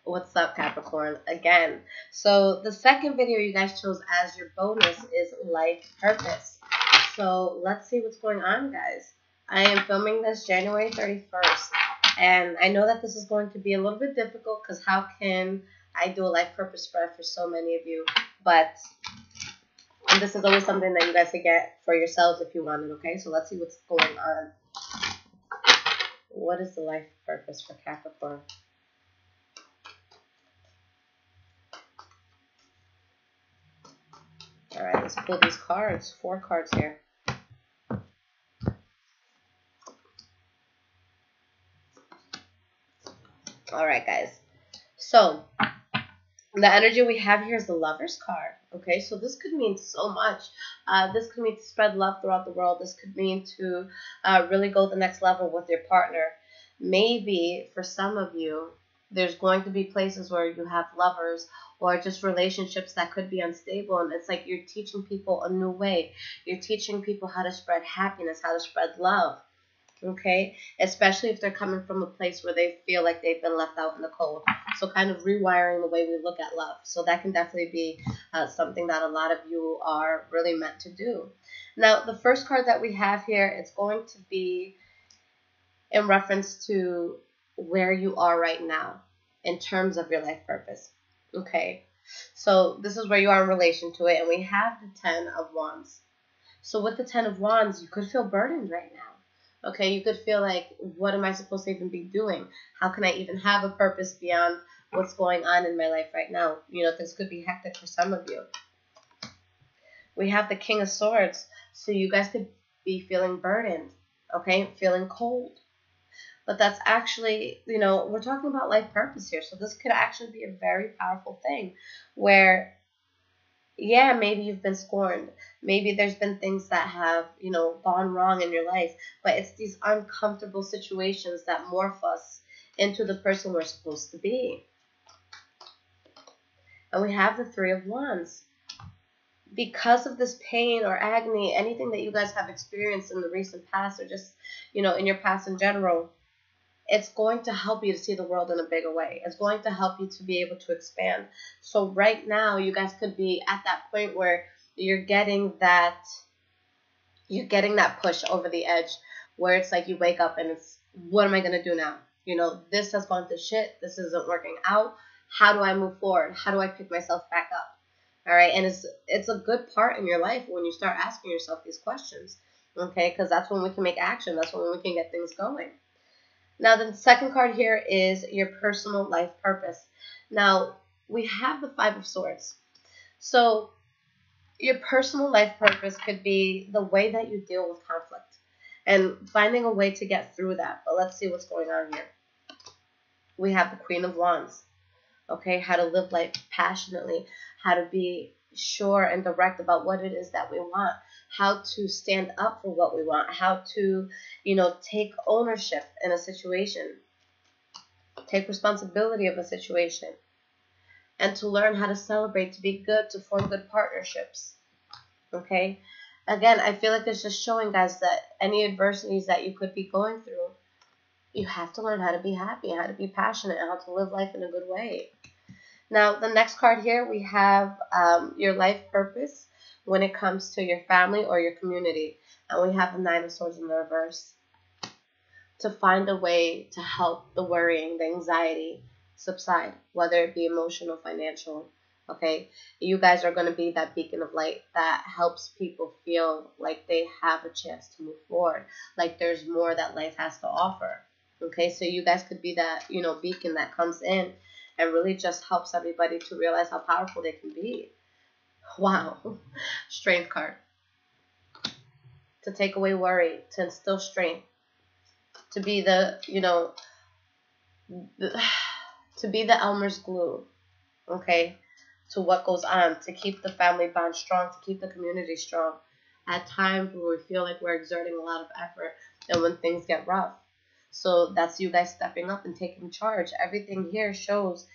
What's up, Capricorn? Again. So the second video you guys chose as your bonus is life purpose. So let's see what's going on, guys. I am filming this January 31st. And I know that this is going to be a little bit difficult because how can I do a life purpose spread for so many of you? But this is always something that you guys can get for yourselves if you want it, okay? So let's see what's going on. What is the life purpose for Capricorn? All right, let's pull these cards. 4 cards here. All right, guys. So the energy we have here is the Lover's card. Okay, so this could mean so much. This could mean to spread love throughout the world. This could mean to really go the next level with your partner. Maybe for some of you, there's going to be places where you have lovers or just relationships that could be unstable. And it's like you're teaching people a new way. You're teaching people how to spread happiness, how to spread love. Okay, especially if they're coming from a place where they feel like they've been left out in the cold. So kind of rewiring the way we look at love. So that can definitely be something that a lot of you are really meant to do. Now, the first card that we have here, it's going to be in reference to where you are right now in terms of your life purpose. Okay, so this is where you are in relation to it. And we have the 10 of Wands. So with the 10 of Wands, you could feel burdened right now. Okay, you could feel like, what am I supposed to even be doing? How can I even have a purpose beyond what's going on in my life right now? You know, this could be hectic for some of you. We have the King of Swords. So you guys could be feeling burdened, okay, feeling cold. But that's actually, you know, we're talking about life purpose here. So this could actually be a very powerful thing where, yeah, maybe you've been scorned. Maybe there's been things that have, you know, gone wrong in your life. But it's these uncomfortable situations that morph us into the person we're supposed to be. And we have the 3 of Wands. Because of this pain or agony, anything that you guys have experienced in the recent past or just, you know, in your past in general, it's going to help you to see the world in a bigger way. It's going to help you to be able to expand. So right now, you guys could be at that point where you're getting that push over the edge, where it's like you wake up and it's, what am I going to do now? You know, this has gone to shit. This isn't working out. How do I move forward? How do I pick myself back up? All right, and it's a good part in your life when you start asking yourself these questions, okay? Because that's when we can make action. That's when we can get things going. Now, the second card here is your personal life purpose. Now, we have the 5 of Swords. So, your personal life purpose could be the way that you deal with conflict and finding a way to get through that. But let's see what's going on here. We have the Queen of Wands. Okay, how to live life passionately, how to be sure and direct about what it is that we want, how to stand up for what we want, how to, you know, take ownership in a situation, take responsibility of a situation, and to learn how to celebrate, to be good, to form good partnerships. Okay, again, I feel like it's just showing, guys, that any adversities that you could be going through, you have to learn how to be happy, how to be passionate, and how to live life in a good way. Now, the next card here, we have your life purpose when it comes to your family or your community. And we have the 9 of Swords in the reverse. To find a way to help the worrying, the anxiety subside, whether it be emotional, financial. Okay, you guys are going to be that beacon of light that helps people feel like they have a chance to move forward, like there's more that life has to offer. Okay, so you guys could be that, you know, beacon that comes in and really just helps everybody to realize how powerful they can be. Wow. Strength card. To take away worry, to instill strength, to be the, you know, to be the Elmer's glue, okay, to what goes on, to keep the family bond strong, to keep the community strong at times where we feel like we're exerting a lot of effort and when things get rough. So that's you guys stepping up and taking charge. Everything here shows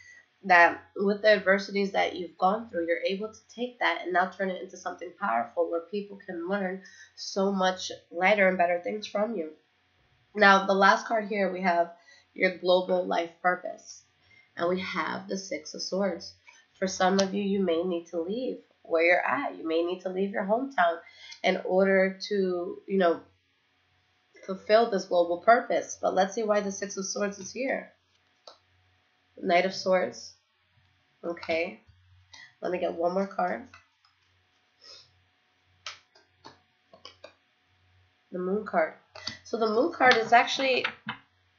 that with the adversities that you've gone through, you're able to take that and now turn it into something powerful where people can learn so much lighter and better things from you. Now, the last card here, we have your global life purpose. And we have the Six of Swords. For some of you, you may need to leave where you're at. You may need to leave your hometown in order to, fulfill this global purpose. But let's see why the Six of Swords is here. Knight of Swords. Okay. Let me get one more card. The Moon card. So the Moon card is actually,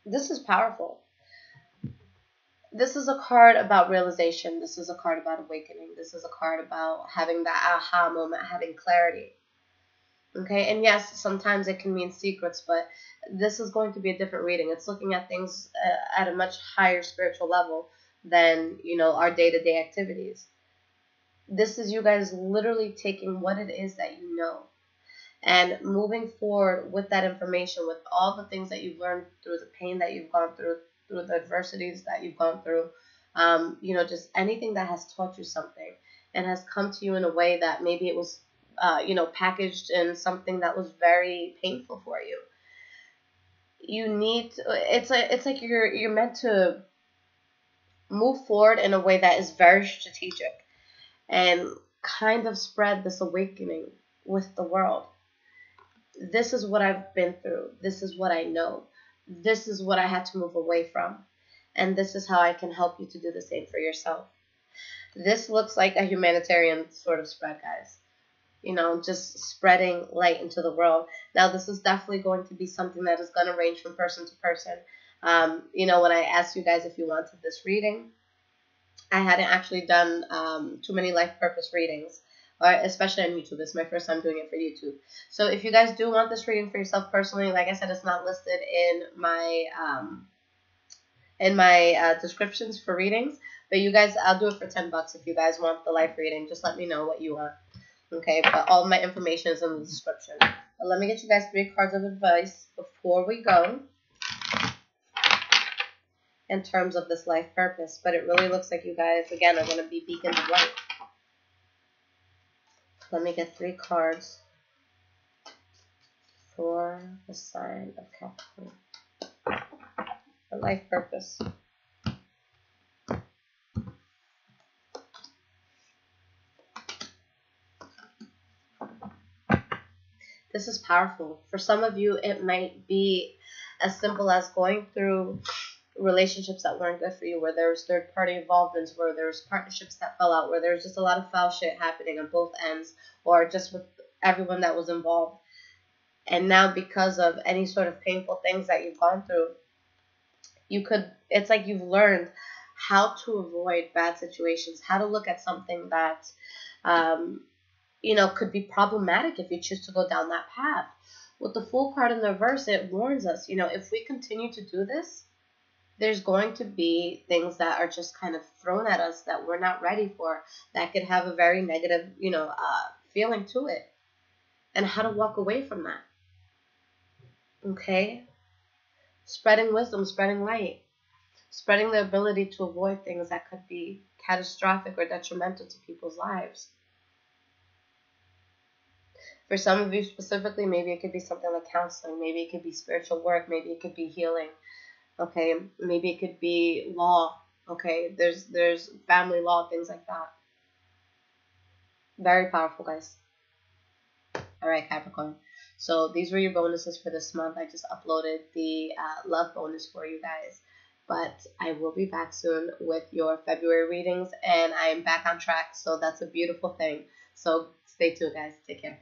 this is powerful. This is a card about realization. This is a card about awakening. This is a card about having that aha moment, having clarity. Okay, and yes, sometimes it can mean secrets, but this is going to be a different reading. It's looking at things at a much higher spiritual level than, our day-to-day activities. This is you guys literally taking what it is that you know and moving forward with that information, with all the things that you've learned through the pain that you've gone through the adversities that you've gone through, just anything that has taught you something and has come to you in a way that maybe it was, packaged in something that was very painful for you. You need to, it's like you're meant to move forward in a way that is very strategic and kind of spread this awakening with the world. This is what I've been through. This is what I know. This is what I had to move away from. And this is how I can help you to do the same for yourself. This looks like a humanitarian sort of spread, guys. Just spreading light into the world. Now, this is definitely going to be something that is going to range from person to person. When I asked you guys if you wanted this reading, I hadn't actually done too many life purpose readings, or especially on YouTube. It's my first time doing it for YouTube. So if you guys do want this reading for yourself personally, like I said, it's not listed in my descriptions for readings. But you guys, I'll do it for $10 if you guys want the life reading. Just let me know what you want. Okay, but all my information is in the description. But let me get you guys 3 cards of advice before we go in terms of this life purpose. But it really looks like you guys, again, are going to be beacons of light. Let me get 3 cards for the sign of Capricorn. The life purpose. This is powerful. For some of you, it might be as simple as going through relationships that weren't good for you, where there was third-party involvements, where there was partnerships that fell out, where there was just a lot of foul shit happening on both ends, or just with everyone that was involved. And now, because of any sort of painful things that you've gone through, it's like you've learned how to avoid bad situations, how to look at something that could be problematic if you choose to go down that path. With the Fool card in the reverse, it warns us, if we continue to do this, there's going to be things that are just kind of thrown at us that we're not ready for, that could have a very negative, feeling to it. And how to walk away from that. Okay? Spreading wisdom, spreading light. Spreading the ability to avoid things that could be catastrophic or detrimental to people's lives. For some of you specifically, maybe it could be something like counseling. Maybe it could be spiritual work. Maybe it could be healing. Okay, maybe it could be law. Okay, there's family law, things like that. Very powerful, guys. All right, Capricorn. So these were your bonuses for this month. I just uploaded the love bonus for you guys. But I will be back soon with your February readings, and I am back on track. So that's a beautiful thing. So stay tuned, guys. Take care.